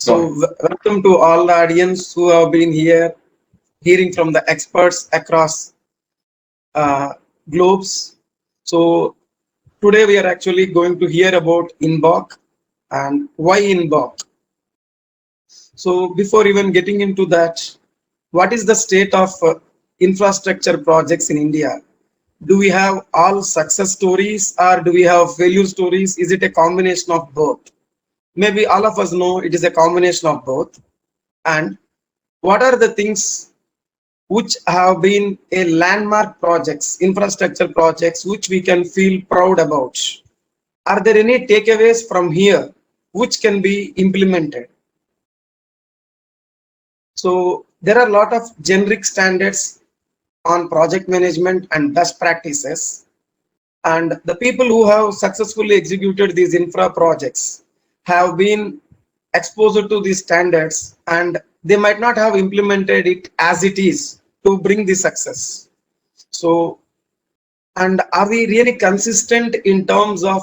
So welcome to all the audience who have been here, hearing from the experts across globes. So today we are actually going to hear about InBoK and why InBoK. So before even getting into that, what is the state of infrastructure projects in India? Do we have all success stories or do we have failure stories? Is it a combination of both? Maybe all of us know it is a combination of both. And what are the things which have been a landmark projects, infrastructure projects, which we can feel proud about? Are there any takeaways from here which can be implemented? So there are a lot of generic standards on project management and best practices. And the people who have successfully executed these infra projects have been exposed to these standards, and they might not have implemented it as it is to bring the success. So, and are we really consistent in terms of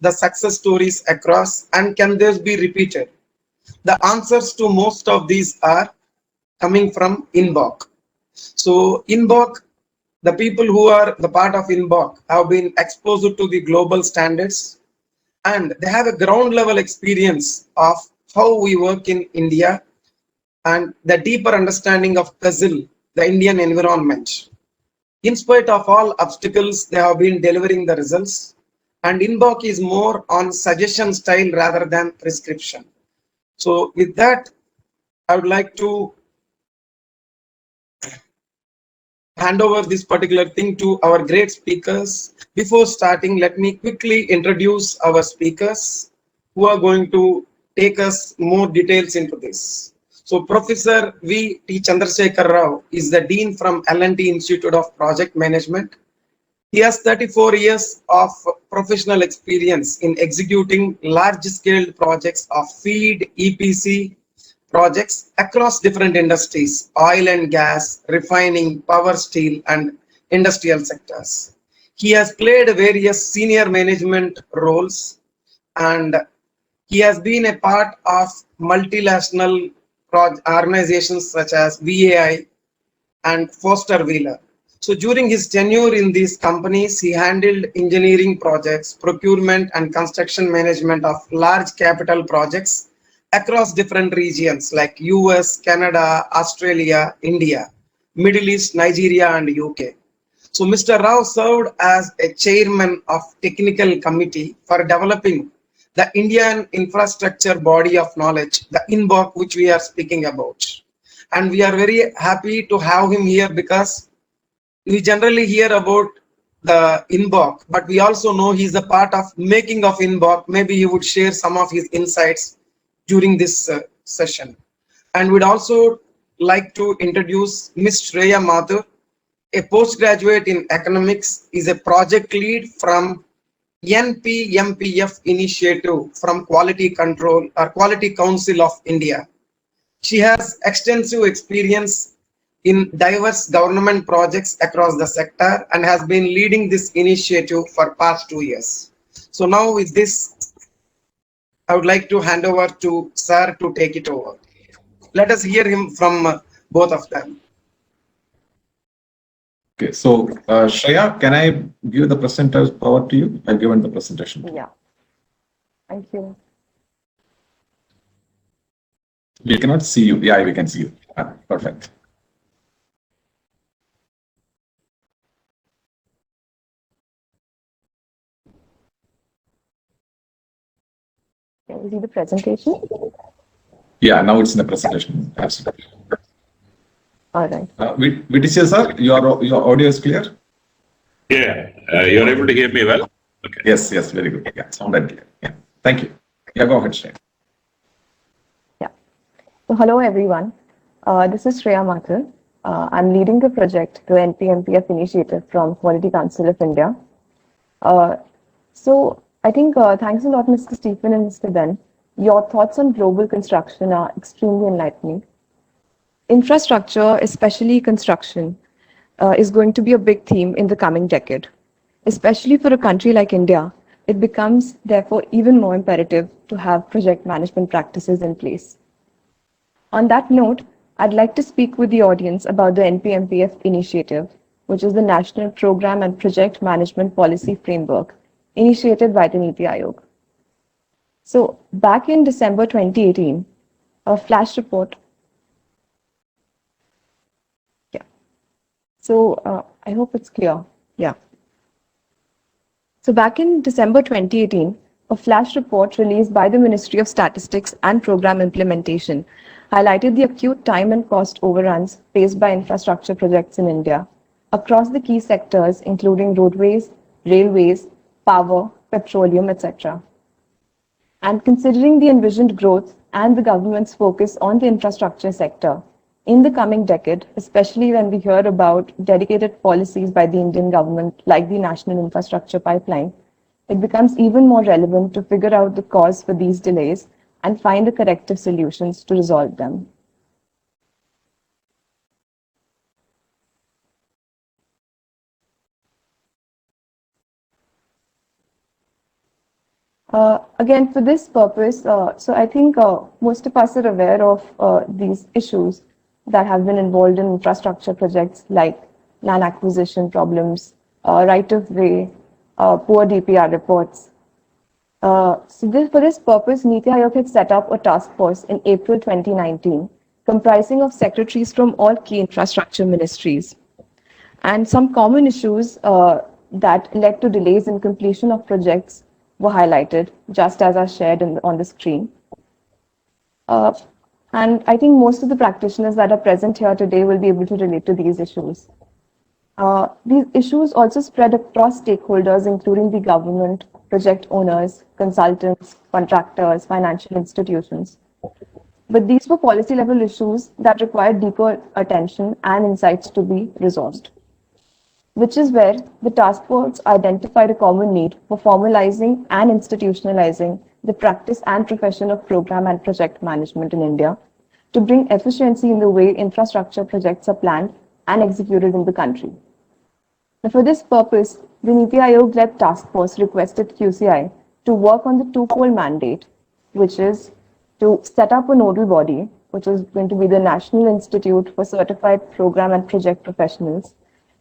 the success stories across, and can this be repeated? The answers to most of these are coming from InBoK. So InBoK, the people who are the part of InBoK have been exposed to the global standards, and they have a ground level experience of how we work in India and the deeper understanding of puzzle, the Indian environment. In spite of all obstacles, they have been delivering the results, and InBoK is more on suggestion style rather than prescription. So with that, I would like to hand over this particular thing to our great speakers. Before starting, let me quickly introduce our speakers who are going to take us more details into this. So Professor V.T. Chandrasekhar Rao is the Dean from L&T Institute of Project Management. He has 34 years of professional experience in executing large-scale projects of feed, EPC, projects across different industries, oil and gas, refining, power, steel, and industrial sectors. He has played various senior management roles, and he has been a part of multinational organizations such as VAI and Foster Wheeler. So during his tenure in these companies, he handled engineering projects, procurement and construction management of large capital projects across different regions like US, Canada, Australia, India, Middle East, Nigeria, and UK. So Mr. Rao served as a chairman of technical committee for developing the Indian infrastructure body of knowledge, the InBoK, which we are speaking about. And we are very happy to have him here because we generally hear about the InBoK, but we also know he's a part of making of InBoK. Maybe he would share some of his insights during this session. And we'd also like to introduce Ms. Shreya Mathur, a postgraduate in economics, is a project lead from NPMPF initiative from Quality Control or Quality Council of India. She has extensive experience in diverse government projects across the sector and has been leading this initiative for past 2 years. So now with this, I would like to hand over to Sir to take it over. Let us hear him from both of them. Okay, so Shreya, can I give the presenter's power to you? I've given the presentation. Yeah, thank you. We cannot see you. Yeah, we can see you. Perfect. Can you see the presentation? Yeah, now it's in the presentation. Absolutely. All right. VTCS, sir, your audio is clear? Yeah, you're able to hear me well? Okay. Yes, very good. Yeah, sounded clear. Yeah, thank you. Yeah, go ahead, Shreya. Yeah. So hello, everyone. This is Shreya Mathur. I'm leading the project, the NPMPF initiative from Quality Council of India. So I think thanks a lot, Mr. Stephen and Mr. Ben. Your thoughts on global construction are extremely enlightening. Infrastructure, especially construction, is going to be a big theme in the coming decade. Especially for a country like India, it becomes therefore even more imperative to have project management practices in place. On that note, I'd like to speak with the audience about the NPMPF initiative, which is the National Program and Project Management Policy Framework, initiated by the NITI Aayog. So, back in December 2018, a flash report. Yeah. So, I hope it's clear. Yeah. So, back in December 2018, a flash report released by the Ministry of Statistics and Program Implementation highlighted the acute time and cost overruns faced by infrastructure projects in India across the key sectors, including roadways, railways, power, petroleum, etc. And considering the envisioned growth and the government's focus on the infrastructure sector in the coming decade, especially when we hear about dedicated policies by the Indian government like the National Infrastructure Pipeline, it becomes even more relevant to figure out the cause for these delays and find the corrective solutions to resolve them. Again, for this purpose, so I think most of us are aware of these issues that have been involved in infrastructure projects like land acquisition problems, right of way, poor DPR reports. For this purpose, NITI Aayog had set up a task force in April 2019, comprising of secretaries from all key infrastructure ministries. And some common issues that led to delays in completion of projects were highlighted, just as are shared on the screen. And I think most of the practitioners that are present here today will be able to relate to these issues. These issues also spread across stakeholders, including the government, project owners, consultants, contractors, financial institutions. But these were policy level issues that required deeper attention and insights to be resolved, which is where the task force identified a common need for formalizing and institutionalizing the practice and profession of program and project management in India to bring efficiency in the way infrastructure projects are planned and executed in the country. Now, for this purpose, the NITI Aayog-led task force requested QCI to work on the twofold mandate, which is to set up a nodal body, which is going to be the National Institute for Certified Program and Project Professionals,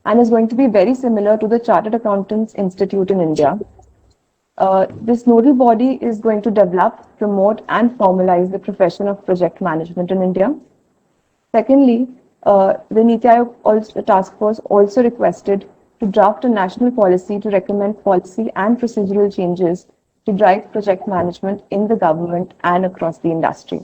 and is going to be very similar to the Chartered Accountants Institute in India. This nodal body is going to develop, promote, and formalize the profession of project management in India. Secondly, the NITI Aayog task force also requested to draft a national policy to recommend policy and procedural changes to drive project management in the government and across the industry.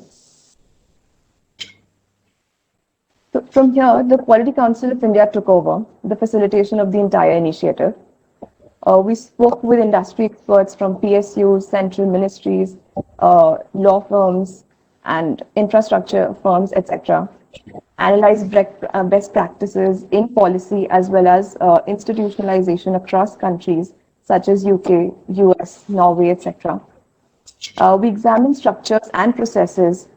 So from here, the Quality Council of India took over the facilitation of the entire initiative. We spoke with industry experts from PSUs, central ministries, law firms, and infrastructure firms, etc. Analyzed best practices in policy as well as institutionalization across countries such as UK, US, Norway, etc. We examined structures and processes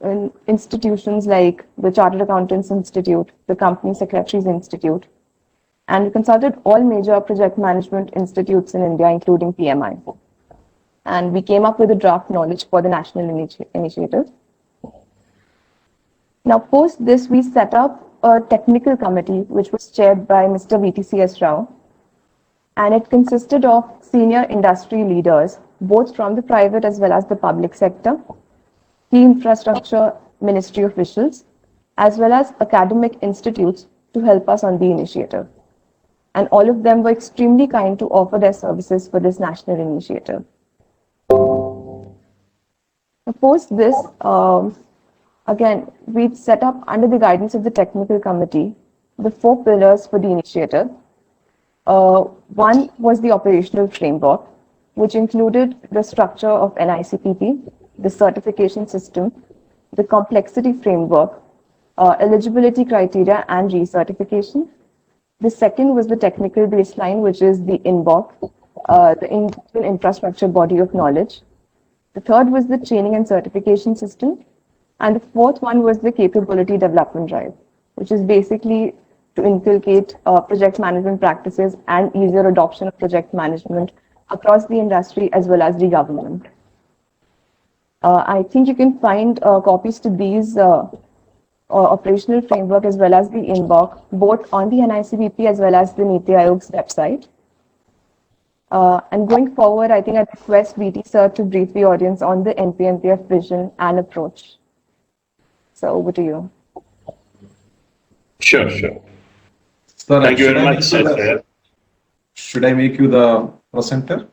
in institutions like the Chartered Accountants Institute, the Company Secretaries Institute, and we consulted all major project management institutes in India, including PMI. And we came up with a draft knowledge for the national initiative. Now, post this, we set up a technical committee, which was chaired by Mr. VTCS Rao, and it consisted of senior industry leaders, both from the private as well as the public sector, key infrastructure ministry officials, as well as academic institutes to help us on the initiative. And all of them were extremely kind to offer their services for this national initiative. Post this, again, we set up under the guidance of the technical committee the 4 pillars for the initiative. One was the operational framework, which included the structure of NICPP, the certification system, the complexity framework, eligibility criteria and recertification. The second was the technical baseline, which is the InBoK, the Indian Infrastructure Body of Knowledge. The third was the training and certification system. And the fourth one was the capability development drive, which is basically to inculcate project management practices and easier adoption of project management across the industry as well as the government. I think you can find copies to these operational framework as well as the InBoK, both on the NICBP as well as the Niti Aayog's website. And going forward, I think I'd request VT sir to brief the audience on the NPMPF vision and approach. So over to you. Sure, sure. Sir, Thank you very much, Shreya. Should I make you the presenter?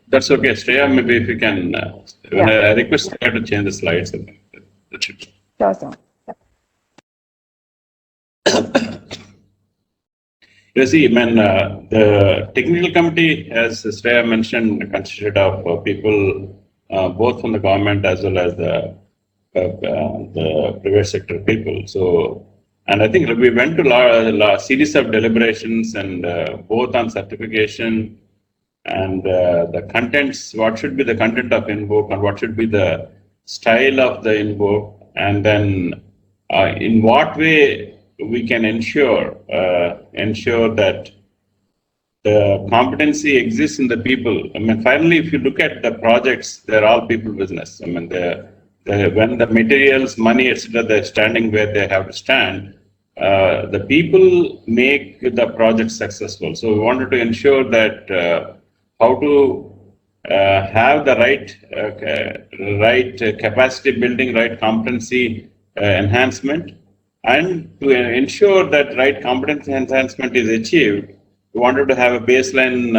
That's okay, Shreya. Maybe if you can, I request Shreya to change the slides. That should. Sure, sir. You see, the technical committee, as Shreya mentioned, consisted of people both from the government as well as the private sector people. So, and I think we went to a series of deliberations and both on certification and the contents, what should be the content of InBoK and what should be the style of the InBoK, and then in what way we can ensure that the competency exists in the people. I mean, finally, if you look at the projects, they're all people business. I mean, when the materials, money, etc., they're standing where they have to stand, the people make the project successful. So we wanted to ensure that how to have the right capacity building, right competency enhancement, and to ensure that right competency enhancement is achieved, we wanted to have a baseline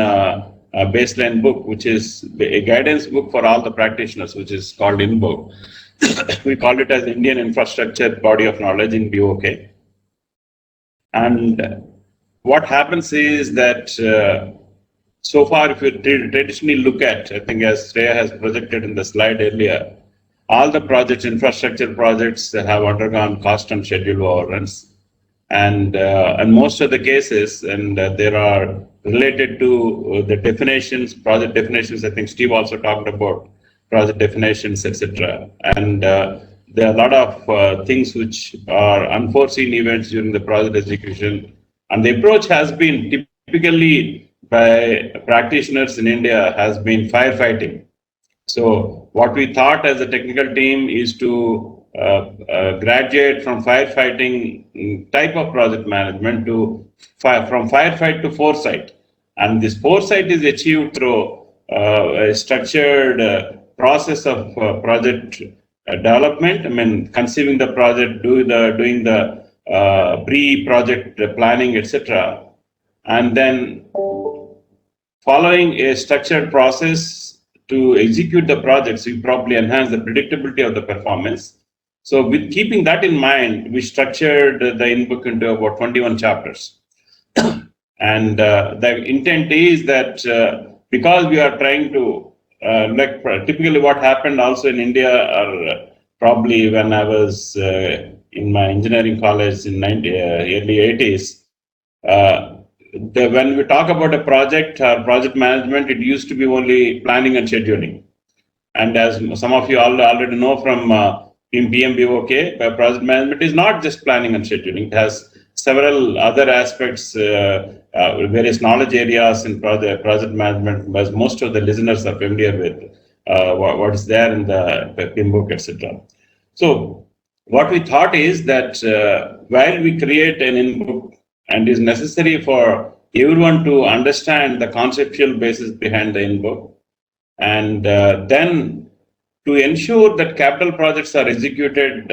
book, which is a guidance book for all the practitioners, which is called InBoK. We called it as Indian Infrastructure Body of Knowledge in BOK. And what happens is that so far, if you traditionally look at, I think as Shreya has projected in the slide earlier, all the projects, infrastructure projects, have undergone cost and schedule overruns. And most of the cases, and there are related to the definitions, project definitions. I think Steve also talked about project definitions, etc. And there are a lot of things which are unforeseen events during the project execution. And the approach has been typically by practitioners in India has been firefighting. So what we thought as a technical team is to graduate from firefighting type of project management to from firefight to foresight. And this foresight is achieved through a structured process of project development. I mean, conceiving the project, doing the pre-project planning, etc. And then following a structured process to execute the projects, we probably enhance the predictability of the performance. So with keeping that in mind, we structured the InBoK into about 21 chapters. And the intent is that because we are trying to, like typically what happened also in India, or probably when I was in my engineering college in early 80s, when we talk about a project or project management, it used to be only planning and scheduling. And as some of you already know from NPMPF, project management is not just planning and scheduling. It has several other aspects, various knowledge areas in project management, as most of the listeners are familiar with what is there in the InBoK, etc. So what we thought is that while we create an InBoK, and is necessary for everyone to understand the conceptual basis behind the InBoK, and then to ensure that capital projects are executed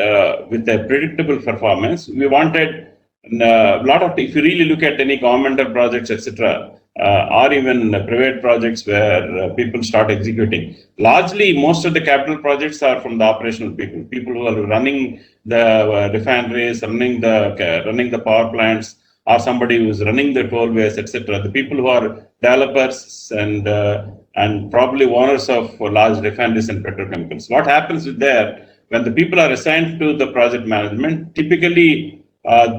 with a predictable performance. We wanted a lot of, if you really look at any governmental projects, etc., or even private projects where people start executing, largely most of the capital projects are from the operational people who are running the refineries, running the power plants, or somebody who is running the tollways, etc. The people who are developers and probably owners of large refineries and petrochemicals. What happens with there, when the people are assigned to the project management, typically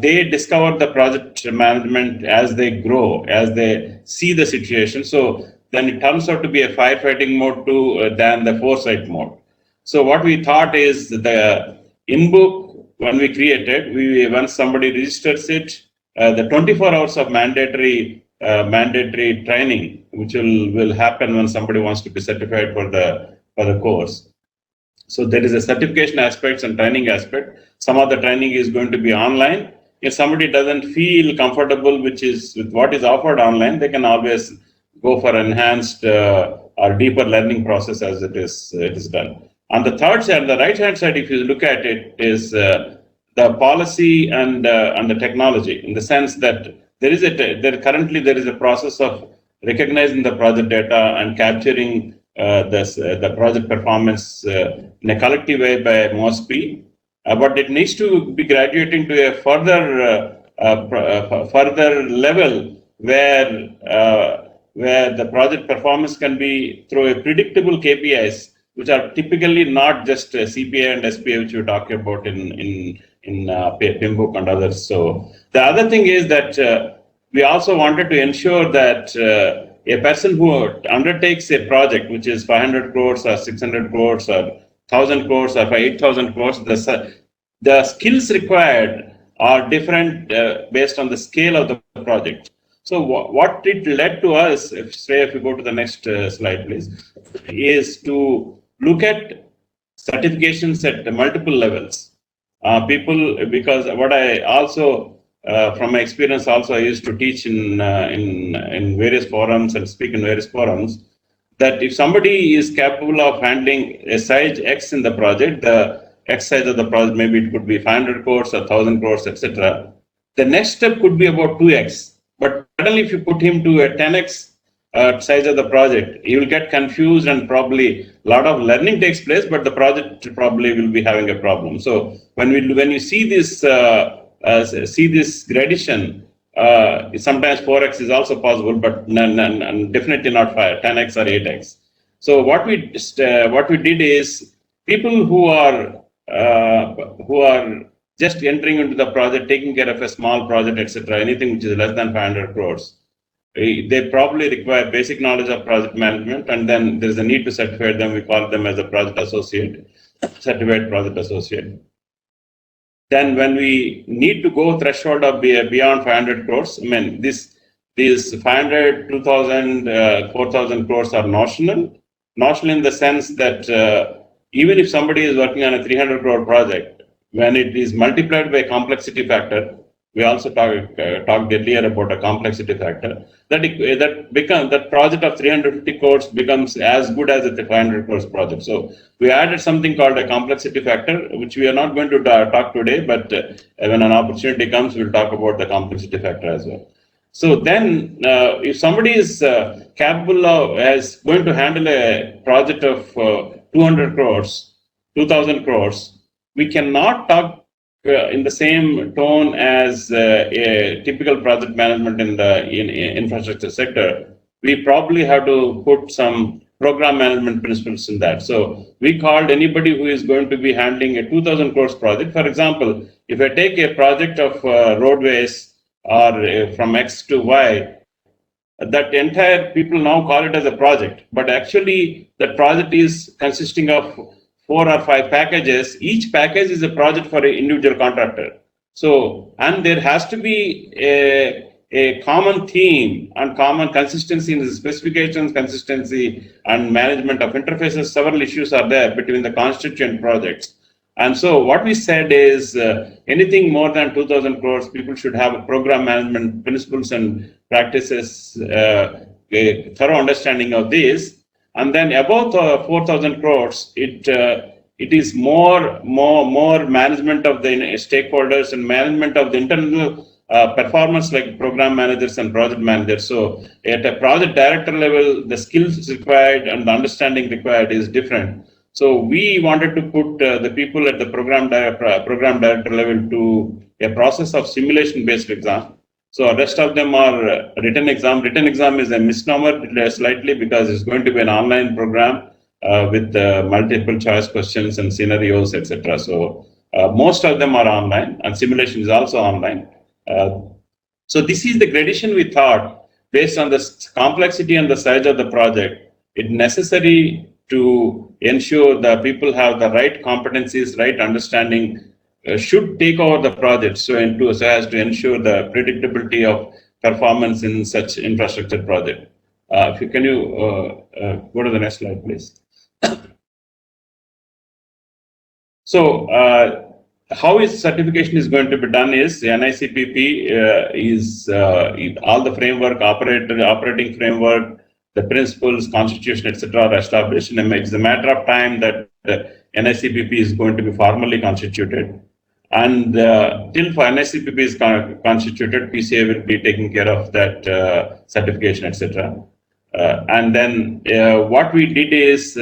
they discover the project management as they grow, as they see the situation. So then it turns out to be a firefighting mode than the foresight mode. So what we thought is the InBoK, when we created, once somebody registers it, the 24 hours of mandatory training, which will happen when somebody wants to be certified for the course. So there is a certification aspects and training aspect. Some of the training is going to be online. If somebody doesn't feel comfortable with what is offered online, they can always go for enhanced or deeper learning process as it is done. On the third side, the right hand side, if you look at it, is the policy and the technology, in the sense that currently there is a process of recognizing the project data and capturing the project performance in a collective way by MOSP, but it needs to be graduating to a further level where the project performance can be through a predictable KPIs, which are typically not just CPA and SPA, which we talk about in InBoK and others. So the other thing is that we also wanted to ensure that a person who undertakes a project which is 500 crores or 600 crores or 1,000 crores or 8,000 crores, the skills required are different based on the scale of the project. So what it led to us, if you go to the next slide, please, is to look at certifications at multiple levels. Because what I also from my experience, also I used to teach in various forums and speak in various forums, that if somebody is capable of handling a size X in the project, the X size of the project, maybe it could be 500 crores or 1,000 crores, etc. The next step could be about 2X. But suddenly if you put him to a 10X size of the project, he will get confused and probably a lot of learning takes place, but the project probably will be having a problem. So when you see this gradation, sometimes 4X is also possible, but definitely not 10X or 8X. So what we did is, people who are just entering into the project, taking care of a small project, etc., anything which is less than 500 crores, they probably require basic knowledge of project management, and then there's a need to certify them. We call them as a project associate, certified project associate. Then when we need to go threshold of beyond 500 crores, I mean, these 500, 2,000, 4,000 crores are notional in the sense that even if somebody is working on a 300 crore project, when it is multiplied by complexity factor, we also talked earlier about a complexity factor, that project of 350 crores becomes as good as a 500 crores project. So we added something called a complexity factor, which we are not going to talk today, but when an opportunity comes, we'll talk about the complexity factor as well. So then, if somebody is capable of going to handle a project of 200 crores, 2,000 crores, we cannot talk in the same tone as a typical project management in the infrastructure sector. We probably have to put some program management principles in that. So we called anybody who is going to be handling a 2,000 crores project. For example, if I take a project of roadways or from X to Y, that entire people now call it as a project, but actually that project is consisting of 4 or 5 packages. Each package is a project for an individual contractor. So, and there has to be a common theme and common consistency in the specifications, consistency and management of interfaces. Several issues are there between the constituent projects. And so what we said is anything more than 2,000 crores, people should have a program management principles and practices, a thorough understanding of this. And then above 4,000 crores, it is more management of the stakeholders and management of the internal performance, like program managers and project managers. So at a project director level, the skills required and the understanding required is different. So we wanted to put the people at the program director level to a process of simulation-based exam. So rest of them are written exam. Written exam is a misnomer slightly, because it's going to be an online program with multiple choice questions and scenarios, etc. So most of them are online, and simulation is also online. So this is the gradation we thought, based on the complexity and the size of the project, it's necessary to ensure that people have the right competencies, right understanding, should take over the project, so as to ensure the predictability of performance in such infrastructure project. Can you go to the next slide, please? So how is certification is going to be done is the NICPP is all the framework, operating framework, the principles, constitution, etc. are established. And it's a matter of time that the NICPP is going to be formally constituted. And till for NICPP is constituted, PCA will be taking care of that certification, etc. And then what we did is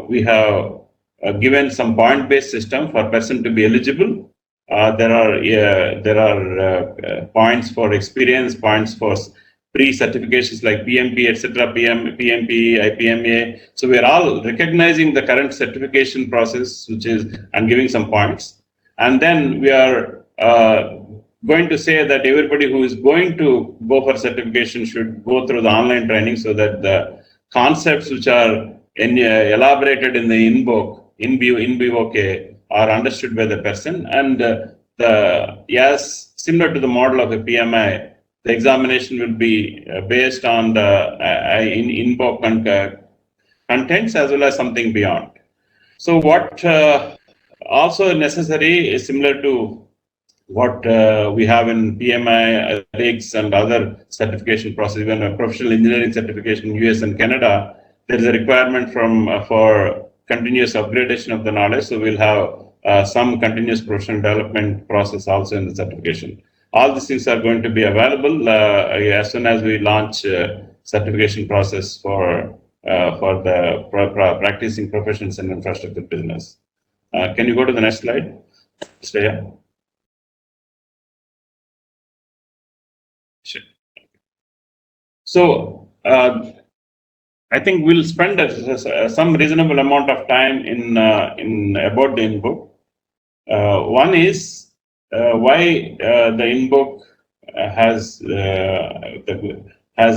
we have given some point-based system for person to be eligible. There are points for experience, points for pre-certifications like PMP, etc., PMP, IPMA. So we are all recognizing the current certification process, which is, and giving some points. And then we are going to say that everybody who is going to go for certification should go through the online training so that the concepts which are elaborated in the InBoK are understood by the person. And yes, similar to the model of a PMI, the examination will be based on the InBoK contents as well as something beyond. So what also necessary is similar to what we have in PMI, RIGS and other certification process, even a professional engineering certification in US and Canada, there is a requirement for continuous upgradation of the knowledge. So we'll have some continuous professional development process also in the certification. All these things are going to be available as soon as we launch certification process for the practicing professions in infrastructure business. Can you go to the next slide, Shreya? Sure. So I think we'll spend some reasonable amount of time in about the InBoK. One is why the InBoK has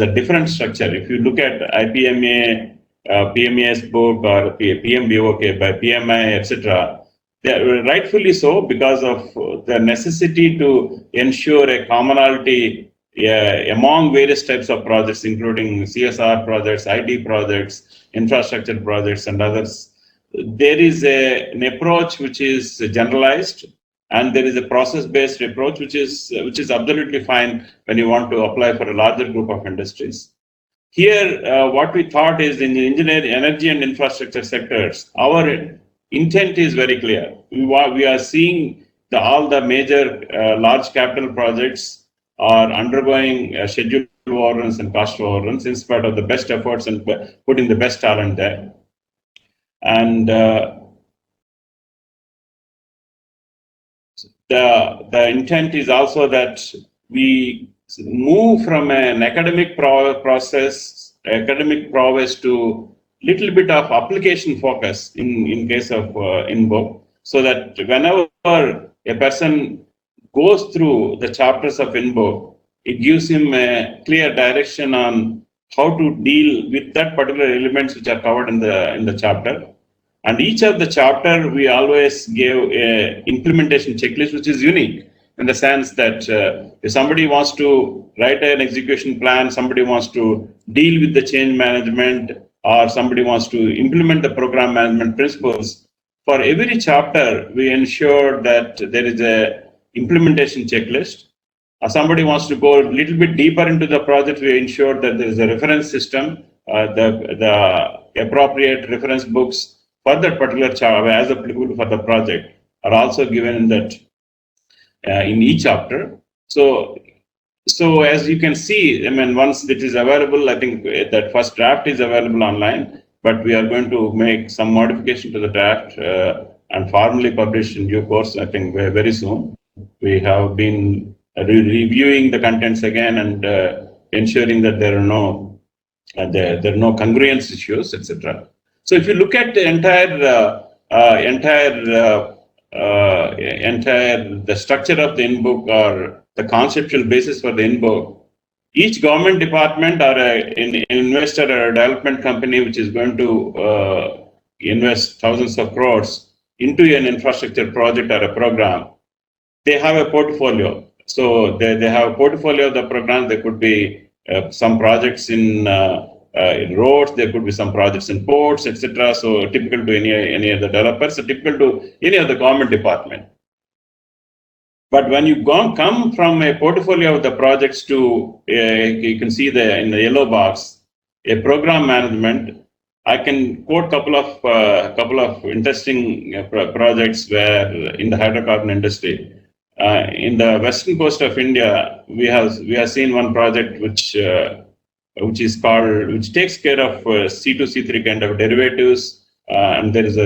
a different structure. If you look at IPMA, PMA's book or PMBOK by PMI, etc., rightfully so, because of the necessity to ensure a commonality among various types of projects, including CSR projects, IT projects, infrastructure projects, and others. There is an approach which is generalized, and there is a process-based approach which is absolutely fine when you want to apply for a larger group of industries. Here, what we thought is in the engineering, energy, and infrastructure sectors, our intent is very clear. We are seeing all the major large capital projects are undergoing schedule overruns and cost overruns in spite of the best efforts and putting the best talent there. And the intent is also that we move from an academic prowess to little bit of application focus in case of InBoK, so that whenever a person goes through the chapters of InBoK, it gives him a clear direction on how to deal with that particular elements which are covered in the chapter. And each of the chapter, we always gave a implementation checklist, which is unique in the sense that if somebody wants to write an execution plan, somebody wants to deal with the change management, or somebody wants to implement the program management principles, for every chapter, we ensure that there is a implementation checklist. Somebody wants to go a little bit deeper into the project, we ensure that there is a reference system, the appropriate reference books for that particular chapter as applicable for the project are also given in that in each chapter. So as you can see, I mean, once it is available, I think that first draft is available online, but we are going to make some modification to the draft and formally publish in due course, I think very soon. We have been reviewing the contents again and ensuring that there are no congruence issues, etc. So if you look at the the structure of the InBoK or the conceptual basis for the InBoK, each government department or an investor or a development company which is going to invest thousands of crores into an infrastructure project or a program, they have a portfolio. So they have a portfolio of the program. There could be some projects in in roads, there could be some projects in ports, etc. So typical to any of the developers, so typical to any of the government department. But when you come from a portfolio of the projects to, you can see in the yellow box, a program management. I can quote couple of interesting projects where in the hydrocarbon industry. In the western coast of India, we have seen one project which takes care of C2, C3 kind of derivatives, and there was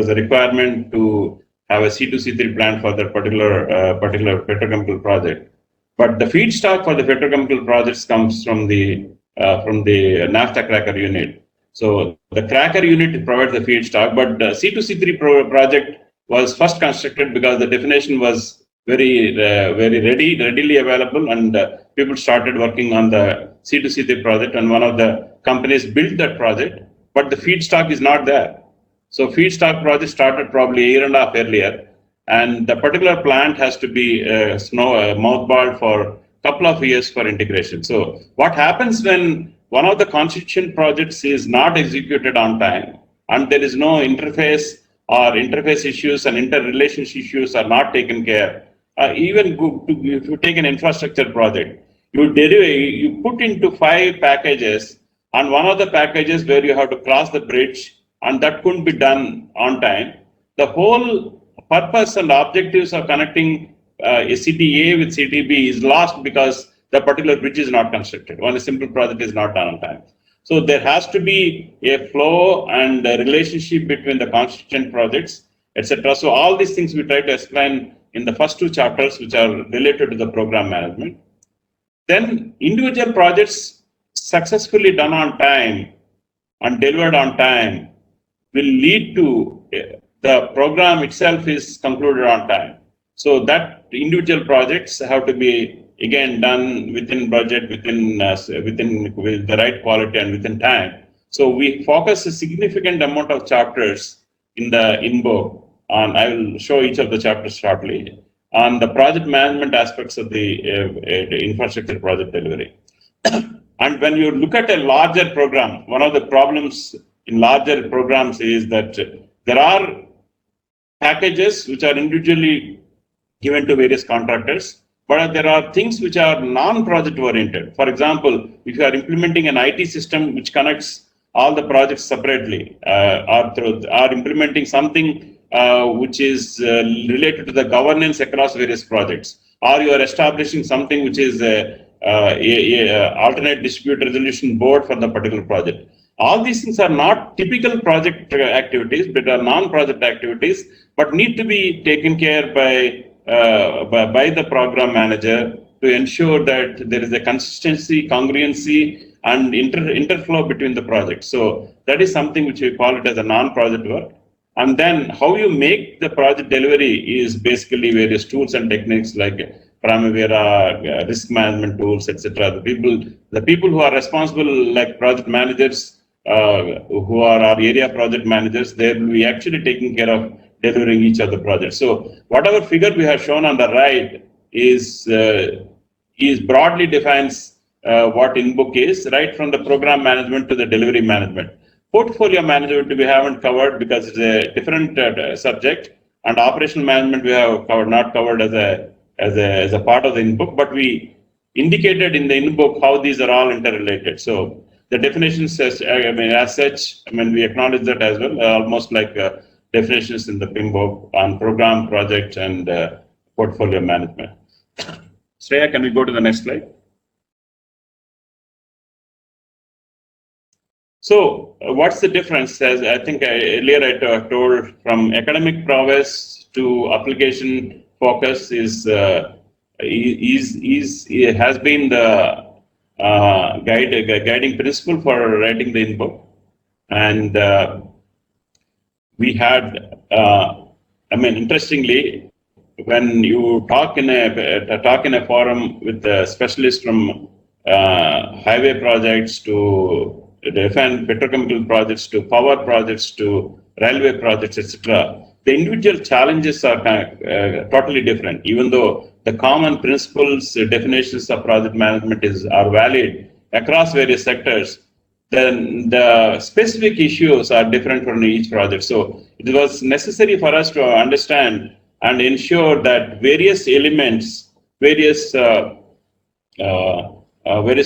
a requirement to have a C2, C3 plant for that particular petrochemical project. But the feedstock for the petrochemical projects comes from the naphtha cracker unit. So the cracker unit provides the feedstock, but the C2, C3 project was first constructed because the definition was very readily available, and people started working on the C2, C3 project, and one of the companies built that project, but the feedstock is not there. So feedstock project started probably a year and a half earlier, and the particular plant has to be mothballed for a couple of years for integration. So what happens when one of the constituent projects is not executed on time, and there is no interface or interface issues and interrelationship issues are not taken care. If you take an infrastructure project, you put into 5 packages, and one of the packages where you have to cross the bridge, and that couldn't be done on time. The whole purpose and objectives of connecting a city A with city B is lost because the particular bridge is not constructed, when a simple project is not done on time. So there has to be a flow and a relationship between the constituent projects, etc. So all these things we try to explain in the first 2 chapters, which are related to the program management. Then individual projects successfully done on time and delivered on time will lead to the program itself is concluded on time. So that individual projects have to be again done within budget, with the right quality and within time. So we focus a significant amount of chapters in the InBoK, and I will show each of the chapters shortly, on the project management aspects of the infrastructure project delivery. And when you look at a larger program, one of the problems in larger programs is that there are packages which are individually given to various contractors, but there are things which are non-project oriented. For example, if you are implementing an IT system which connects all the projects separately, or implementing something which is related to the governance across various projects, or you are establishing something which is a alternate dispute resolution board for the particular project. All these things are not typical project activities, but are non-project activities, but need to be taken care by the program manager to ensure that there is a consistency, congruency, and interflow between the projects. So that is something which we call it as a non-project work. And then how you make the project delivery is basically various tools and techniques like Primavera, risk management tools, etc. The people who are responsible, like project managers, who are our area project managers, they will be actually taking care of delivering each of the projects. So whatever figure we have shown on the right is broadly defines what InBoK is, right from the program management to the delivery management. Portfolio management we haven't covered because it's a different subject, and operational management we have not covered as a part of the InBoK, but we indicated in the InBoK how these are all interrelated. So the definitions as such, we acknowledge that as well, almost like definitions in the InBoK on program, project, and portfolio management. Shreya, can we go to the next slide? So what's the difference? As I think earlier I told, from academic prowess to application focus has been the guiding principle for writing the InBoK. And we had, interestingly, when you talk in a forum with specialists from highway projects to defense petrochemical projects to power projects to railway projects, etc., the individual challenges are totally different. Even though the common principles, definitions of project management are valid across various sectors, then the specific issues are different from each project. So it was necessary for us to understand and ensure that various elements, various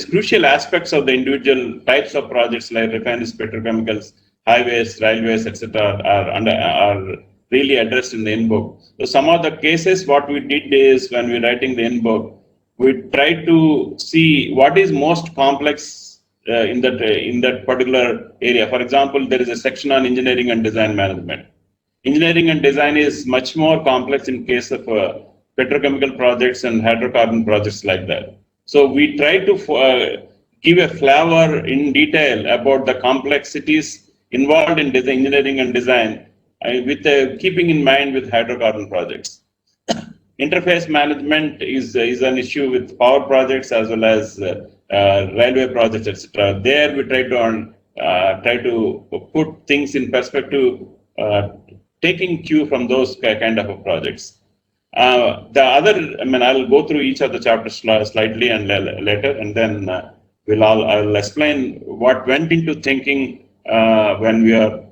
crucial aspects of the individual types of projects like refineries, petrochemicals, highways, railways, etc., are really addressed in the InBoK. So some of the cases, what we did is when we're writing the InBoK, we tried to see what is most complex in that particular area. For example, there is a section on engineering and design management. Engineering and design is much more complex in case of petrochemical projects and hydrocarbon projects like that. So we try to give a flavor in detail about the complexities involved in engineering and design, with keeping in mind with hydrocarbon projects. Interface management is an issue with power projects as well as railway projects, etc. There we try to put things in perspective, taking cue from those kind of projects. The other, I'll go through each of the chapters slightly and later, and then I'll explain what went into thinking when we are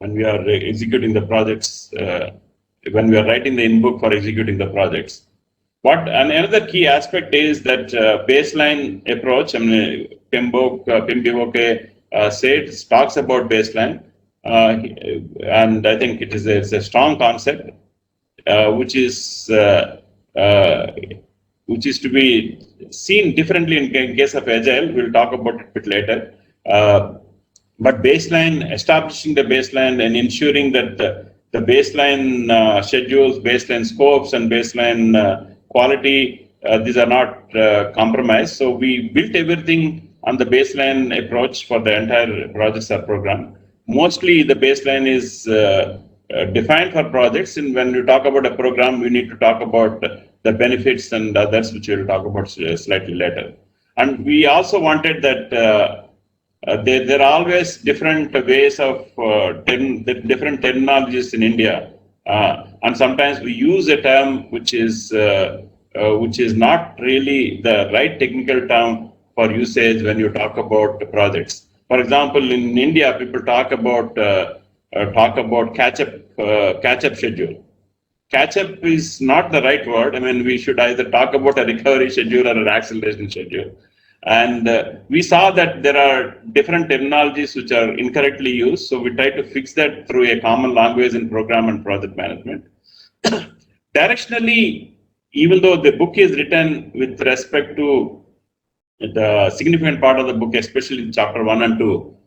executing the projects, when we are writing the InBoK for executing the projects. And another key aspect is that baseline approach. PMBOK talks about baseline, and I think it's a strong concept, which is to be seen differently in case of Agile. We'll talk about it a bit later. But baseline, establishing the baseline and ensuring that the baseline schedules, baseline scopes, and baseline quality, these are not compromised. So we built everything on the baseline approach for the entire projects or program. Mostly the baseline is defined for projects, and when we talk about a program, we need to talk about the benefits and others, which we'll talk about slightly later. And we also wanted that there are always different ways of different terminologies in India, and sometimes we use a term which is not really the right technical term for usage when you talk about projects. For example, in India, people talk about catch-up schedule. Catch-up is not the right word. We should either talk about a recovery schedule or an acceleration schedule. And we saw that there are different terminologies which are incorrectly used. So we try to fix that through a common language in program and project management. Directionally, even though the book is written with respect to the significant part of the book, especially in chapter 1 and 2,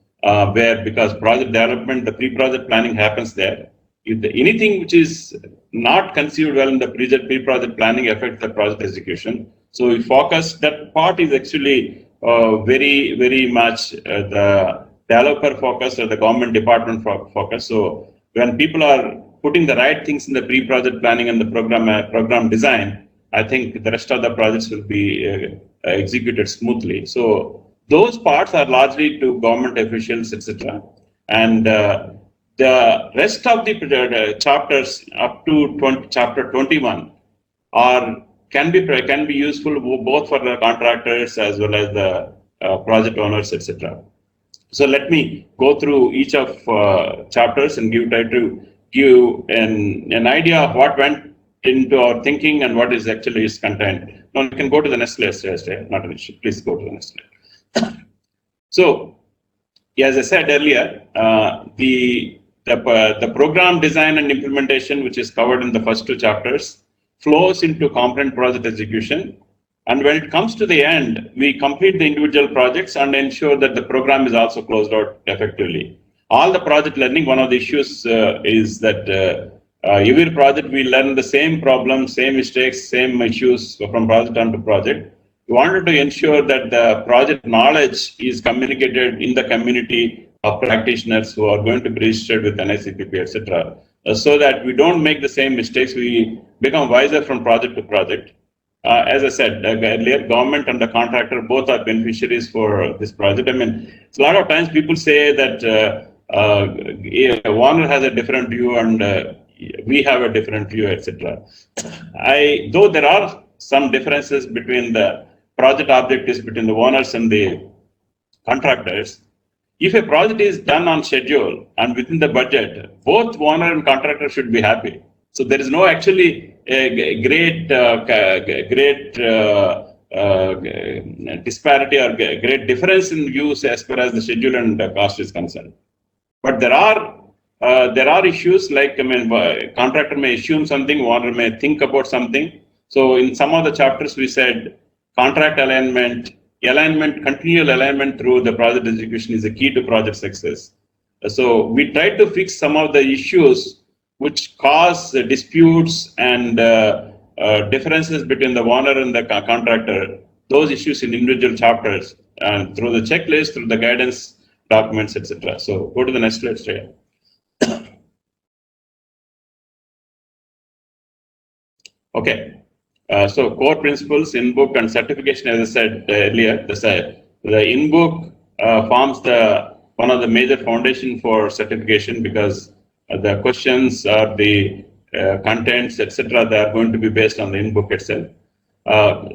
where because project development, the pre-project planning happens there. If anything which is not conceived well in the pre-project planning affects the project execution. So we focus, that part is actually very, very much the developer focus or the government department focus. So when people are putting the right things in the pre-project planning and the program design, I think the rest of the projects will be executed smoothly. So those parts are largely to government officials, etc. And the rest of the chapters up to chapter 21 can be useful both for the contractors as well as the project owners, etc. So let me go through each of chapters and try to give an idea of what went into our thinking and what is actually is contained. Now you can go to the next slide, not an issue. Please go to the next slide. So, as I said earlier, the program design and implementation, which is covered in the first 2 chapters, flows into component project execution. And when it comes to the end, we complete the individual projects and ensure that the program is also closed out effectively. All the project learning, one of the issues is that every project we learn the same problems, same mistakes, same issues from project on to project. We wanted to ensure that the project knowledge is communicated in the community of practitioners who are going to be registered with NICPP, etc. So that we don't make the same mistakes, we become wiser from project to project. As I said earlier, government and the contractor both are beneficiaries for this project. A lot of times people say that Warner has a different view and we have a different view, etc. Though there are some differences between the project objectives between the owners and the contractors, if a project is done on schedule and within the budget, both owner and contractor should be happy. So there is no actually a great disparity or great difference in views as far as the schedule and cost is concerned. But there are issues like, contractor may assume something, owner may think about something. So in some of the chapters we said contract alignment, continual alignment through the project execution is the key to project success. So we tried to fix some of the issues which cause disputes and differences between the owner and the contractor, those issues in individual chapters, and through the checklist, through the guidance documents, etc. So go to the next slide, Shreya. Okay. So core principles, InBoK and certification, as I said earlier, the InBoK forms one of the major foundation for certification, because the questions or the contents, etc., they are going to be based on the InBoK itself.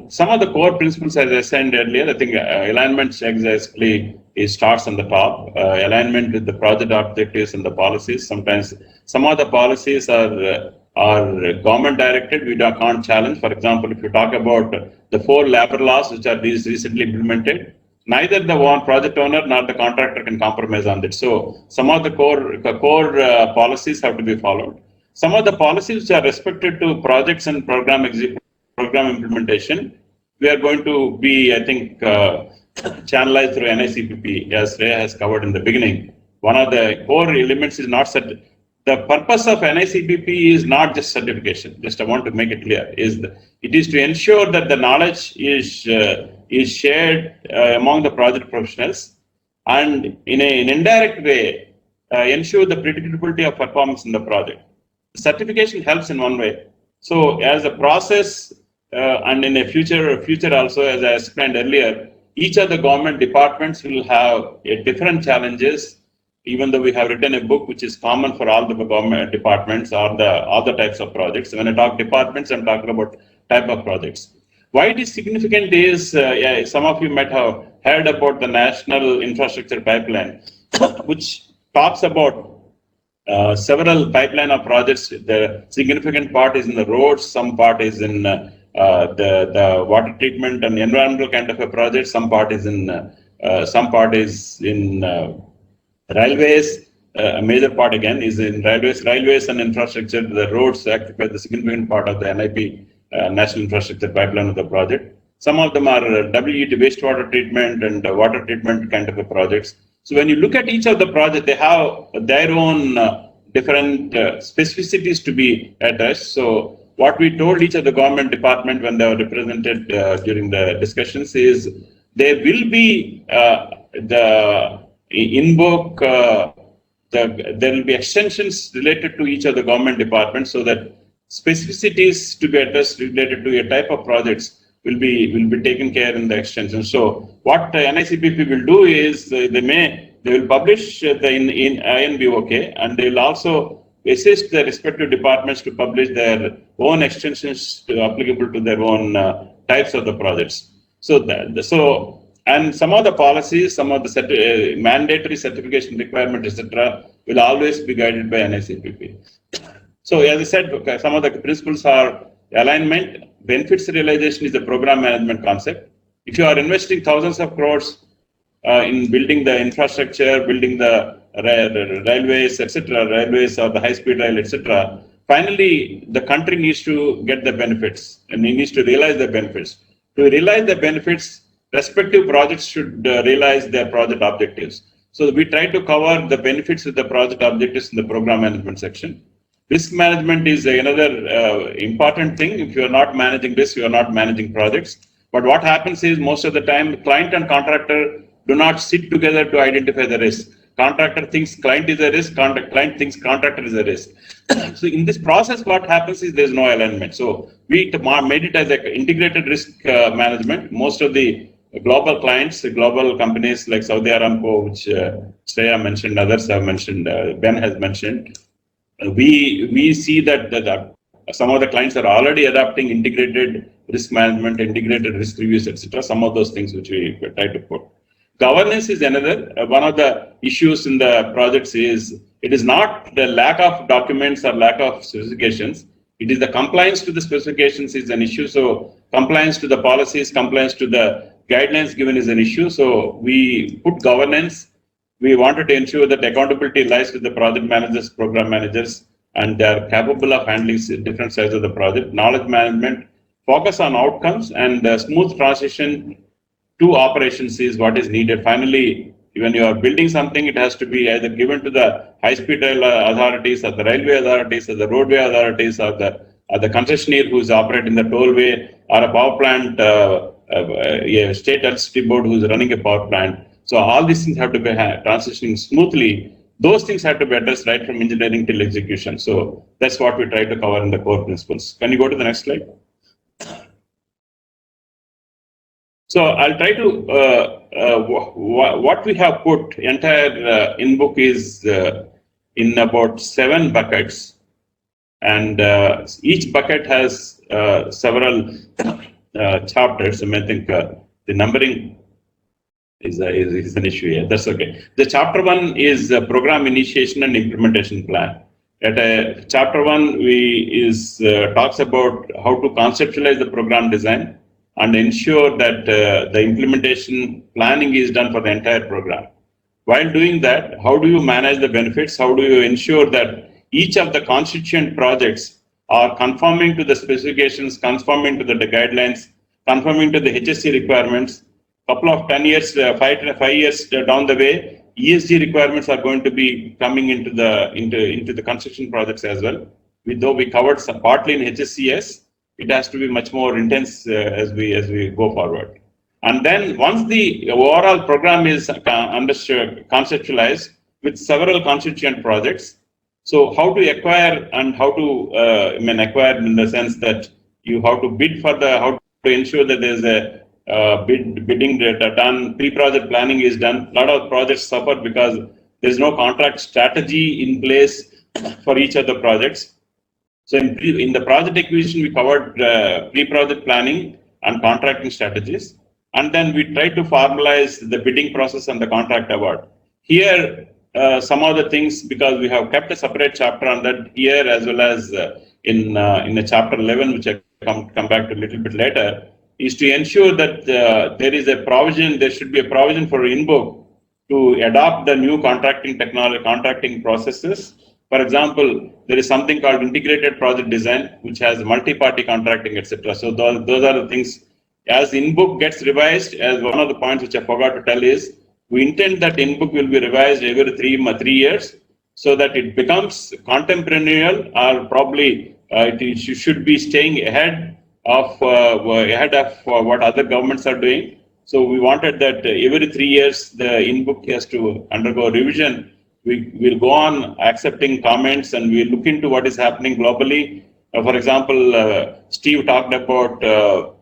Some of the core principles, as I said earlier, I think alignment exactly starts on the top. Alignment with the project objectives and the policies. Sometimes some of the policies are government directed, we can't challenge. For example, if you talk about the 4 labor laws which are recently implemented, neither the project owner nor the contractor can compromise on it. So some of the core policies have to be followed. Some of the policies which are respected to projects and program implementation, we are going to be, I think, channelized through NICPP, as Shreya has covered in the beginning. One of the core elements is not set. The purpose of NICPP is not just certification. Just I want to make it clear. It is to ensure that the knowledge is shared among the project professionals, and in an indirect way ensure the predictability of performance in the project. The certification helps in one way. So as a process, and in a future also, as I explained earlier, each of the government departments will have different challenges. Even though we have written a book which is common for all the government departments or the other types of projects. When I talk departments, I'm talking about type of projects. Why it is significant is, some of you might have heard about the National Infrastructure Pipeline, which talks about several pipeline of projects. The significant part is in the roads, some part is in the water treatment and environmental kind of a project, some part is in railways. A major part again is in railways and infrastructure. The roads occupy the significant part of the NIP, National Infrastructure Pipeline of the project. Some of them are WET, wastewater treatment and water treatment kind of a projects. So when you look at each of the projects, they have their own different specificities to be addressed. So what we told each of the government department when they were represented during the discussions is there will be the InBoK, there will be extensions related to each of the government departments, so that specificities to be addressed related to a type of projects will be taken care in the extension. So what NICPP will do is they will publish in InBoK, and they will also assist the respective departments to publish their own extensions applicable to their own types of the projects. And some of the policies, some of the mandatory certification requirements, etc., will always be guided by NICPP. So as I said, some of the principles are alignment. Benefits realization is a program management concept. If you are investing thousands of crores in building the infrastructure, building the railways, etc., railways or the high-speed rail, etc., finally the country needs to get the benefits and it needs to realize the benefits. To realize the benefits, respective projects should realize their project objectives. So we try to cover the benefits of the project objectives in the program management section. Risk management is another important thing. If you are not managing risk, you are not managing projects. But what happens is most of the time, client and contractor do not sit together to identify the risk. Contractor thinks client is a risk, client thinks contractor is a risk. So in this process, what happens is there is no alignment. So we made it as an integrated risk management. Most of the global clients, global companies like Saudi Aramco, which Shreya mentioned, others have mentioned, Ben has mentioned, we see that some of the clients are already adopting integrated risk management, integrated risk reviews, etc. Some of those things which we try to put. Governance is another. One of the issues in the projects is it is not the lack of documents or lack of specifications. It is the compliance to the specifications is an issue. So compliance to the policies, compliance to the guidelines given is an issue. So we put governance. We wanted to ensure that accountability lies with the project managers, program managers, and they are capable of handling different sides of the project. Knowledge management, focus on outcomes, and smooth transition to operations is what is needed. Finally, when you are building something, it has to be either given to the high-speed rail authorities, or the railway authorities, or the roadway authorities, or the concessionaire who is operating the tollway, or a power plant, a state electricity board who is running a power plant. So all these things have to be transitioning smoothly. Those things have to be addressed right from engineering till execution. So that's what we try to cover in the core principles. Can you go to the next slide? So I'll try to, what we have put, entire InBoK is in about 7 buckets. And each bucket has several chapters. I mean, I think the numbering is an issue here. That's okay. The chapter 1 is program initiation and implementation plan. At chapter 1, talks about how to conceptualize the program design and ensure that the implementation planning is done for the entire program. While doing that, how do you manage the benefits? How do you ensure that each of the constituent projects are conforming to the specifications, conforming to the guidelines, conforming to the HSC requirements? Couple of 10 years, 5 years down the way, ESG requirements are going to be coming into the construction projects as well. Though we covered some partly in HSCS, it has to be much more intense as we go forward. And then once the overall program is conceptualized with several constituent projects, so how to acquire and how to acquire in the sense that you have to bid for how to ensure that there is a bidding done, pre-project planning is done. A lot of projects suffer because there is no contract strategy in place for each of the projects. So in the project acquisition, we covered pre-project planning and contracting strategies. And then we tried to formalize the bidding process and the contract award. Here, some of the things, because we have kept a separate chapter on that here, as well as in the chapter 11, which I come back to a little bit later, is to ensure that there is a provision, there should be a provision for InBoK to adopt the new contracting technology, contracting processes. For example, there is something called integrated project design, which has multi-party contracting, etc. So those are the things. As InBoK gets revised, as one of the points which I forgot to tell is, we intend that InBoK will be revised every 3 years, so that it becomes contemporaneous, or probably it should be staying ahead of what other governments are doing. So we wanted that every 3 years the InBoK has to undergo revision. We will go on accepting comments and we look into what is happening globally. For example, Steve talked about the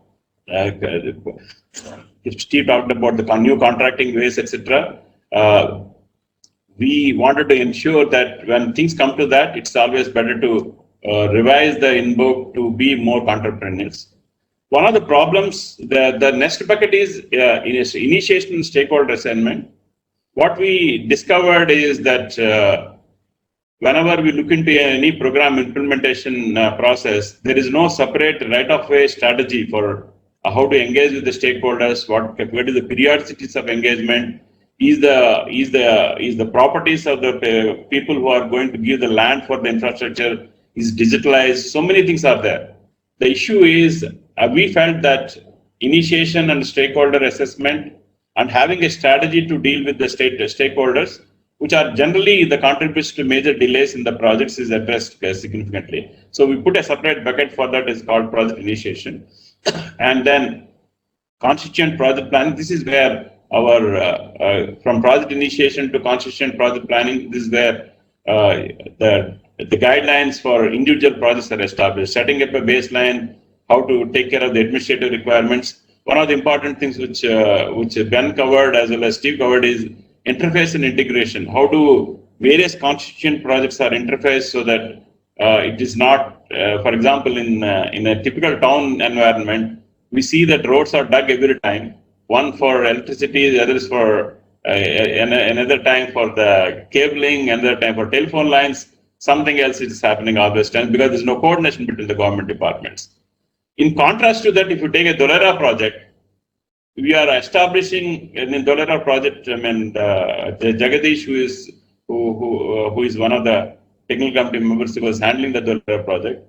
new contracting ways, etc. We wanted to ensure that when things come to that, it's always better to revise the InBoK to be more contemporaneous. One of the problems, the next bucket is initiation and stakeholder assignment. What we discovered is that whenever we look into any program implementation process, there is no separate right-of-way strategy for how to engage with the stakeholders. What is the periodicities of engagement? Is the properties of the people who are going to give the land for the infrastructure is digitalized? So many things are there. The issue is we felt that initiation and stakeholder assessment and having a strategy to deal with the stakeholders, which are generally the contributes to major delays in the projects, is addressed significantly. So we put a separate bucket for that, is called project initiation. And then constituent project planning, this is where our, from project initiation to constituent project planning, this is where the guidelines for individual projects are established, setting up a baseline, how to take care of the administrative requirements. One of the important things which Ben covered as well as Steve covered is interface and integration. How do various constituent projects are interfaced so that it is not, for example, in a typical town environment, we see that roads are dug every time. one for electricity, the other is for another time for the cabling, another time for telephone lines. Something else is happening always times because there's no coordination between the government departments. In contrast to that, if you take a Dolera project, we are establishing in the Dolera project. I mean, Jagadish, who is one of the technical committee members who was handling the Dolera project.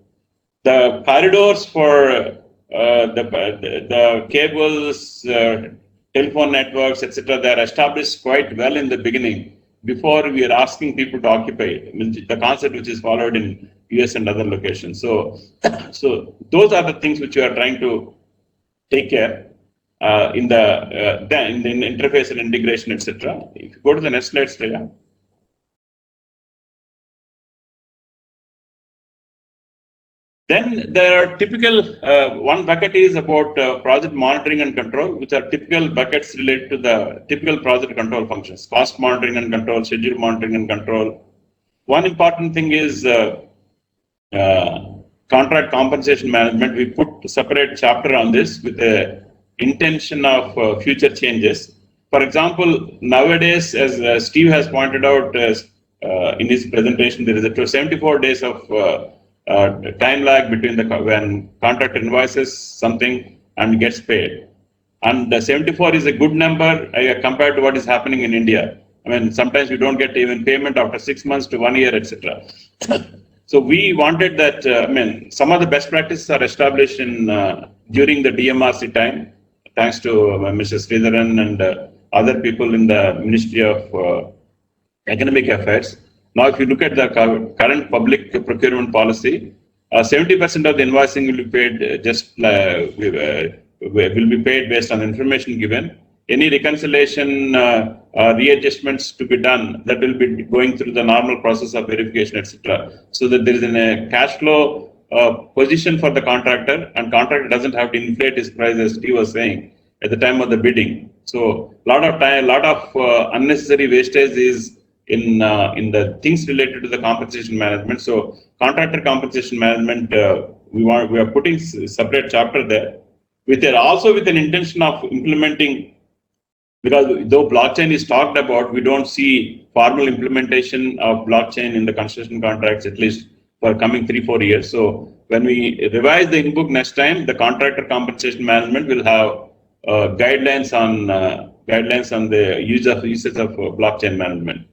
The corridors for the cables, telephone networks, etc., they are established quite well in the beginning before we are asking people to occupy it. The concept which is followed in US and other locations. So those are the things which we are trying to take care in the interface and integration, etc. If you go to the next slide, Shreya. Then there are typical, one bucket is about project monitoring and control, which are typical buckets related to the typical project control functions, cost monitoring and control, schedule monitoring and control. One important thing is contract compensation management. We put a separate chapter on this with the intention of future changes. For example, nowadays, as Steve has pointed out in his presentation, there is a 74 days of time lag between when contractor invoices something and gets paid. And 74 is a good number compared to what is happening in India. I mean, sometimes we don't get even payment after 6 months to 1 year, etc. So we wanted that, some of the best practices are established in during the DMRC time, thanks to Mr. Sridharan and other people in the Ministry of Economic Affairs. Now, if you look at the current public procurement policy, 70% of the invoicing will be paid will be paid based on information given. Any reconciliation readjustments to be done, that will be going through the normal process of verification, etc. So that there is a cash flow position for the contractor, and contractor doesn't have to inflate his price, as Steve was saying, at the time of the bidding. So lot of unnecessary wastage is in the things related to the compensation management. So contractor compensation management, we are putting separate chapter there, also with an intention of implementing, because though blockchain is talked about, we don't see formal implementation of blockchain in the construction contracts, at least for coming 3-4 years. So when we revise the InBoK next time, the contractor compensation management will have guidelines on the usage of blockchain management.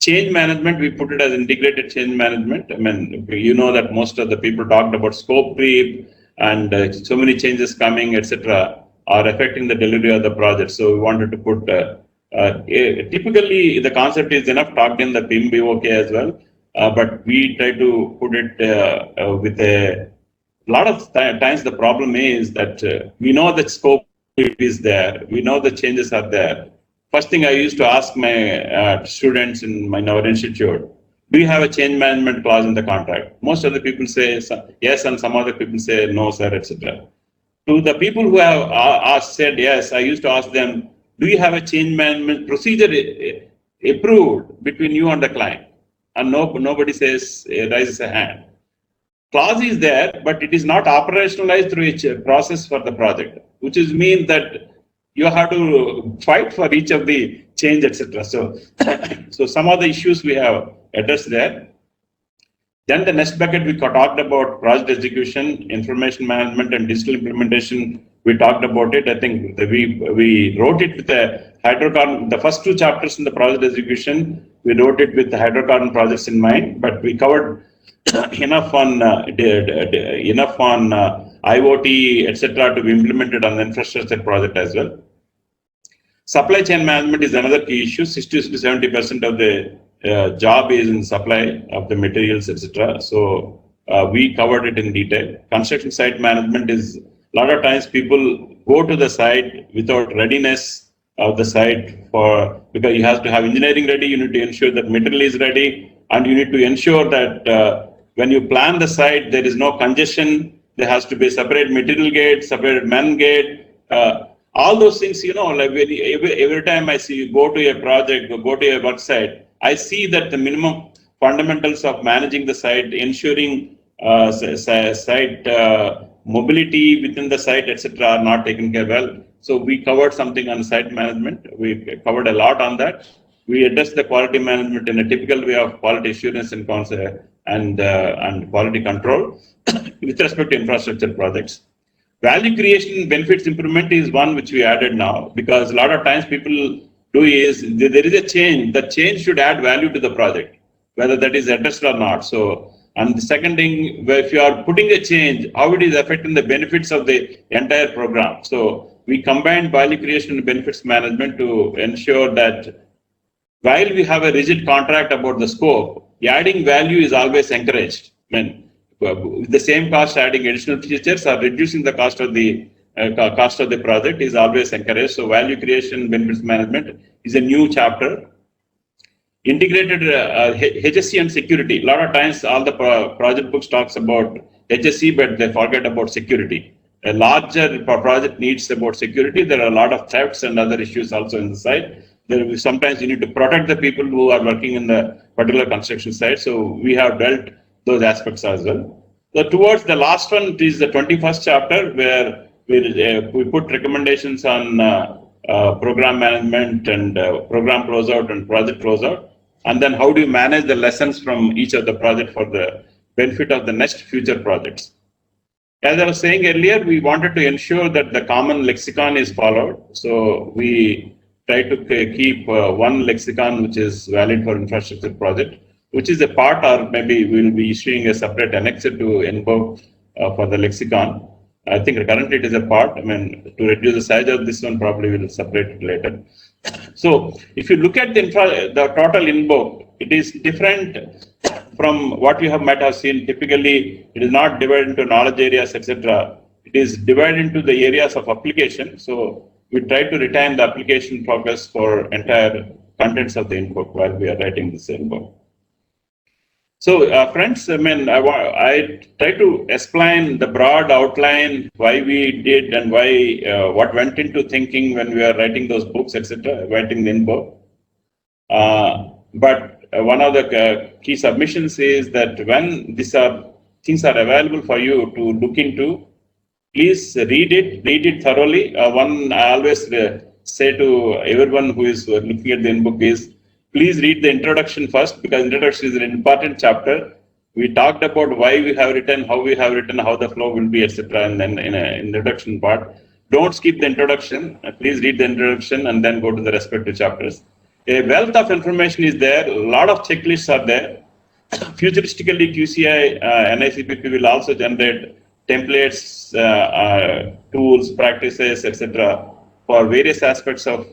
Change management, we put it as integrated change management. I mean, you know that most of the people talked about scope creep and so many changes coming, etc., are affecting the delivery of the project. So we wanted to put, typically the concept is enough talked in the InBoK as well, but we try to put it with a lot of times. The problem is that we know that scope is there, we know the changes are there. First thing I used to ask my students in our institute, do you have a change management clause in the contract? Most of the people say yes, and some other people say no, sir, etc. To the people who have said yes, I used to ask them, do you have a change management procedure approved between you and the client? And nobody raises a hand. Clause is there, but it is not operationalized through each process for the project, which means that you have to fight for each of the change, etc. So some of the issues we have addressed there. Then the next bucket, we talked about project execution, information management, and digital implementation. We talked about it. I think we wrote it with the hydrocarbon. The first 2 chapters in the project execution, we wrote it with the hydrocarbon projects in mind, but we covered enough on IoT, etc., to be implemented on the infrastructure project as well. Supply chain management is another key issue. 60 to 70% of the job is in supply of the materials, etc. So we covered it in detail. Construction site management is, a lot of times people go to the site without readiness of the site, because you have to have engineering ready, you need to ensure that material is ready, and you need to ensure that when you plan the site, there is no congestion. There has to be separate material gate, separate man gate. All those things, like every time I go to a project, go to a work site, I see that the minimum fundamentals of managing the site, ensuring site mobility within the site, etc., are not taken care well. So we covered something on site management. We covered a lot on that. We addressed the quality management in a typical way of quality assurance and quality control with respect to infrastructure projects. Value creation benefits improvement is one which we added now, because a lot of times people do is there is a change. The change should add value to the project, whether that is addressed or not. So, and the second thing, where if you are putting a change, how it is affecting the benefits of the entire program. So we combined value creation and benefits management to ensure that while we have a rigid contract about the scope, adding value is always encouraged. I mean, with the same cost, adding additional features or reducing the cost of the project is always encouraged. So value creation benefits management is a new chapter. Integrated HSE and security. A lot of times, all the project books talks about HSE, but they forget about security. A larger project needs about security. There are a lot of thefts and other issues also in the site. Sometimes you need to protect the people who are working in the particular construction site. So we have dealt those aspects as well. So towards the last one, it is the 21st chapter, where we put recommendations on program management and program closeout and project closeout, and then how do you manage the lessons from each of the project for the benefit of the next future projects. As I was saying earlier, we wanted to ensure that the common lexicon is followed. So we try to keep one lexicon which is valid for infrastructure project, which is a part, or maybe we'll be issuing a separate annexure to InBoK for the lexicon. I think currently it is a part. I mean, to reduce the size of this one, probably we'll separate it later. So if you look at the total InBoK, it is different from what you might have seen. Typically, it is not divided into knowledge areas, etc. It is divided into the areas of application. So we try to retain the application focus for entire contents of the InBoK while we are writing this InBoK. So, friends, I mean, I try to explain the broad outline why we did and why what went into thinking when we are writing those books, etc., writing the InBoK. But one of the key submissions is that when these things are available for you to look into, please read it thoroughly. One I always say to everyone who is looking at the InBoK is, please read the introduction first, because introduction is an important chapter. We talked about why we have written, how we have written, how the flow will be, etc. And then in an introduction part, don't skip the introduction. Please read the introduction and then go to the respective chapters. A wealth of information is there. A lot of checklists are there. Futuristically, QCI, NICPP will also generate templates, tools, practices, etc. for various aspects of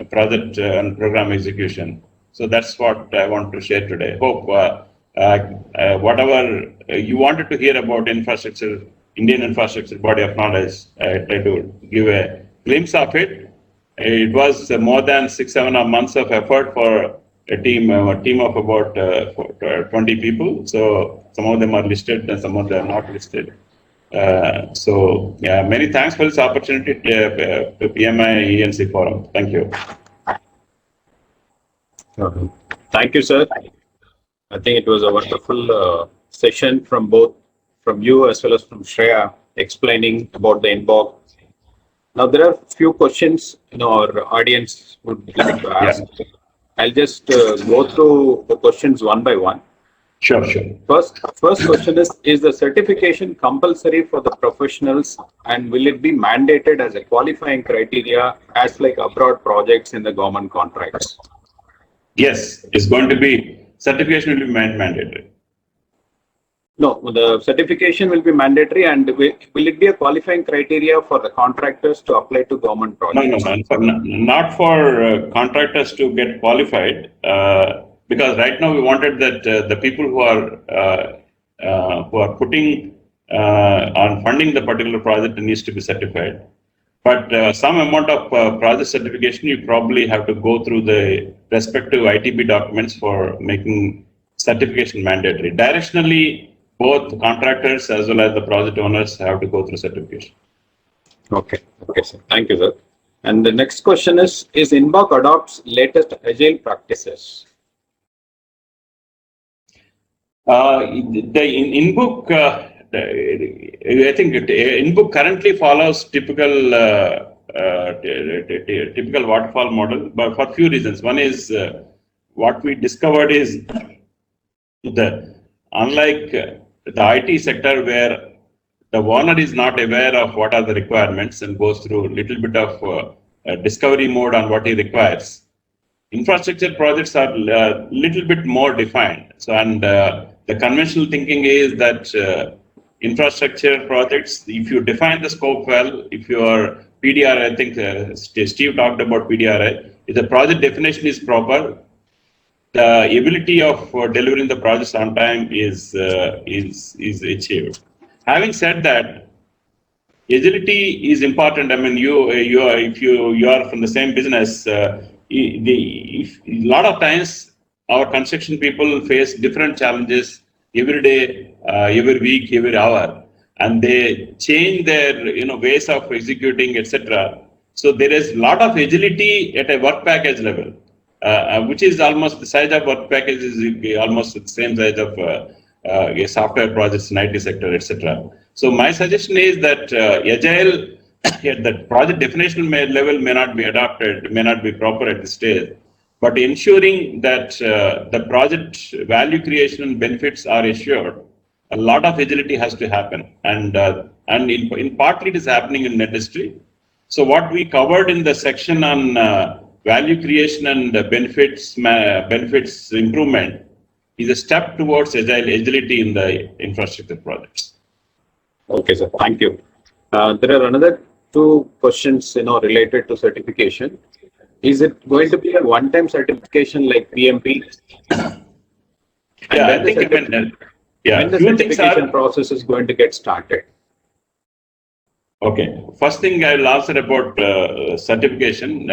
project and program execution. So that's what I want to share today. Hope whatever you wanted to hear about infrastructure, Indian infrastructure body of knowledge, I try to give a glimpse of it. It was more than 6-7 months of effort for a team of about 20 people. So some of them are listed and some of them are not listed. So yeah, many thanks for this opportunity to PMI ENC Forum. Thank you. Thank you, sir. I think it was a wonderful session from you as well as from Shreya, explaining about the InBoK. Now there are a few questions our audience would like to ask. Yeah. I'll just go through the questions one by one. Sure. First question is the certification compulsory for the professionals, and will it be mandated as a qualifying criteria as like abroad projects in the government contracts? Yes, it's going to be, certification will be mandatory. No, the certification will be mandatory, and will it be a qualifying criteria for the contractors to apply to government projects? No, not for contractors to get qualified. Because right now we wanted that the people who are putting on funding the particular project needs to be certified. But some amount of project certification, you probably have to go through the respective ITB documents for making certification mandatory. Directionally, both contractors as well as the project owners have to go through certification. Okay, sir. Thank you, sir. And the next question is InBoK adopts latest agile practices? InBoK, I think InBoK currently follows typical typical waterfall model, but for few reasons. One is what we discovered is unlike the IT sector where the owner is not aware of what are the requirements and goes through a little bit of discovery mode on what he requires. Infrastructure projects are a little bit more defined. So, and the conventional thinking is that infrastructure projects, if you define the scope well, if your PDRI, I think Steve talked about PDRI, if the project definition is proper, the ability of delivering the projects on time is achieved. Having said that, agility is important. I mean, if you are from the same business, a lot of times our construction people face different challenges every day, every week, every hour, and they change their ways of executing, etc. So there is a lot of agility at a work package level, which is almost the size of work package is almost the same size of a software projects in IT sector, etc. So my suggestion is that agile at the project definition level may not be adopted, may not be proper at this stage, but ensuring that the project value creation and benefits are assured, a lot of agility has to happen, and in partly it is happening in industry. So what we covered in the section on value creation and benefits improvement is a step towards agility in the infrastructure projects. Okay, sir. Thank you. There are another two questions, related to certification. Is it going to be a one-time certification like PMP? Yeah, I think when the certification process is going to get started. Okay. First thing I will answer about certification.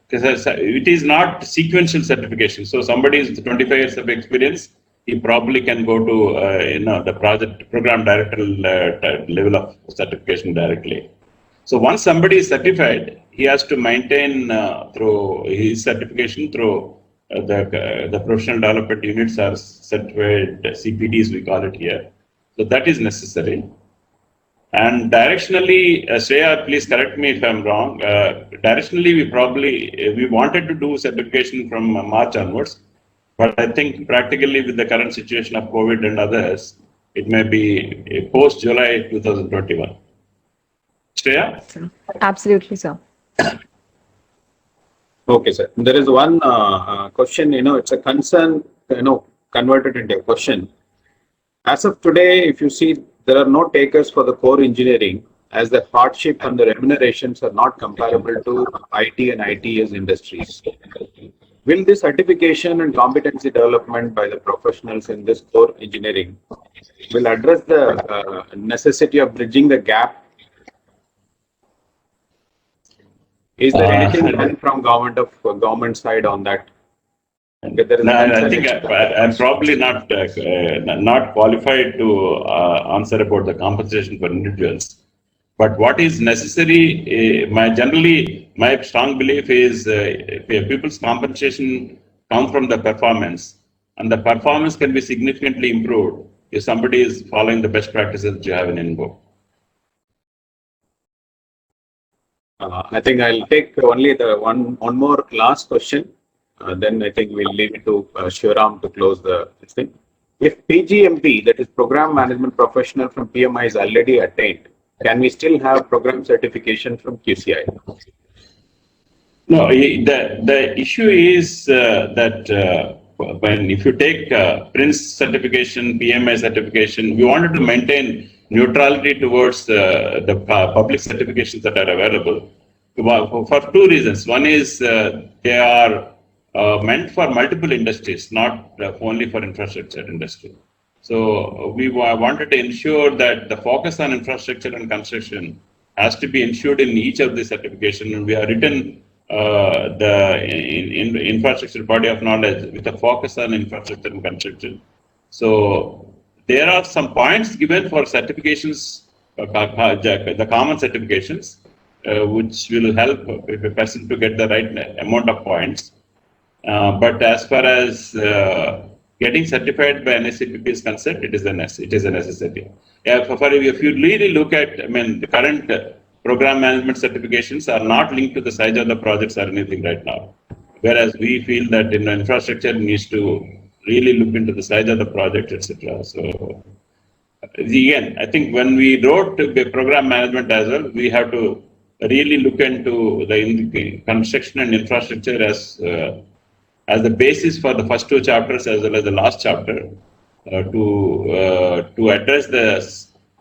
Because it is not sequential certification. So somebody is 25 years of experience, he probably can go to the project program director level of certification directly. So once somebody is certified, he has to maintain through his certification through the professional development units or certified CPDs, we call it here. So that is necessary. And directionally, Shreya, please correct me if I'm wrong. Directionally, we wanted to do certification from March onwards, but I think practically with the current situation of COVID and others, it may be post July 2021. Shreya? Absolutely, sir. Okay, sir. There is one question. It's a concern. Converted into a question. As of today, if you see, there are no takers for the core engineering as the hardship and the remunerations are not comparable to IT and ITS industries. Will this certification and competency development by the professionals in this core engineering will address the necessity of bridging the gap? Is there anything done from government side on that? No, I think I'm probably not qualified to answer about the compensation for individuals. But what is necessary, my strong belief is people's compensation comes from the performance, and the performance can be significantly improved if somebody is following the best practices that you have in InBoK. I think I'll take only the one more last question. Then I think we'll leave it to Sivaram to close the thing. If PGMP, that is Program Management Professional from PMI, is already attained, can we still have program certification from QCI? No, the issue is that if you take Prince certification, PMI certification, we wanted to maintain neutrality towards the public certifications that are available for two reasons. One is they are meant for multiple industries, not only for infrastructure industry. So we wanted to ensure that the focus on infrastructure and construction has to be ensured in each of the certification, and we have written the infrastructure body of knowledge with a focus on infrastructure and construction. So there are some points given for certifications, the common certifications, which will help a person to get the right amount of points. But as far as getting certified by NSCPP is concerned, it is a necessity. Yeah, if you really look at, the current program management certifications are not linked to the size of the projects or anything right now. Whereas we feel that infrastructure needs to really look into the size of the project, etc. So again, I think when we wrote the program management as well, we have to really look into the construction and infrastructure as the basis for the first two chapters as well as the last chapter to address the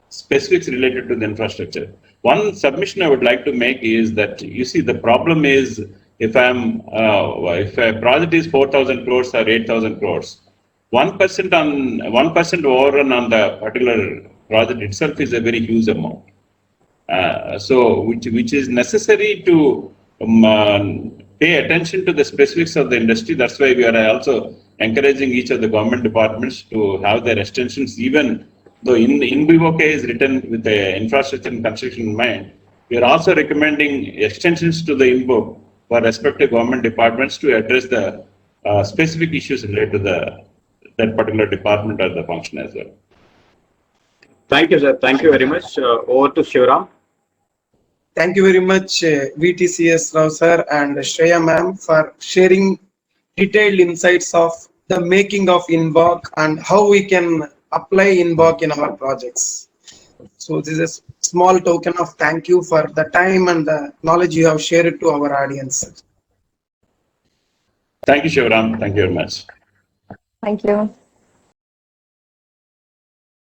specifics related to the infrastructure. One submission I would like to make is that you see the problem is if a project is 4,000 crores or 8,000 crores, 1% on 1% overrun on the particular project itself is a very huge amount. So which is necessary to pay attention to the specifics of the industry. That's why we are also encouraging each of the government departments to have their extensions, even though InBoK is written with the infrastructure and construction in mind. We are also recommending extensions to the InBoK for respective government departments to address the specific issues related to that particular department or the function as well. Thank you, sir. Thank you very much. Over to Sivaram. Thank you very much, VTCS Rao sir and Shreya ma'am, for sharing detailed insights of the making of InBoK and how we can apply InBoK in our projects. So this is a small token of thank you for the time and the knowledge you have shared to our audience. Thank you, Sivaram. Thank you very much. Thank you.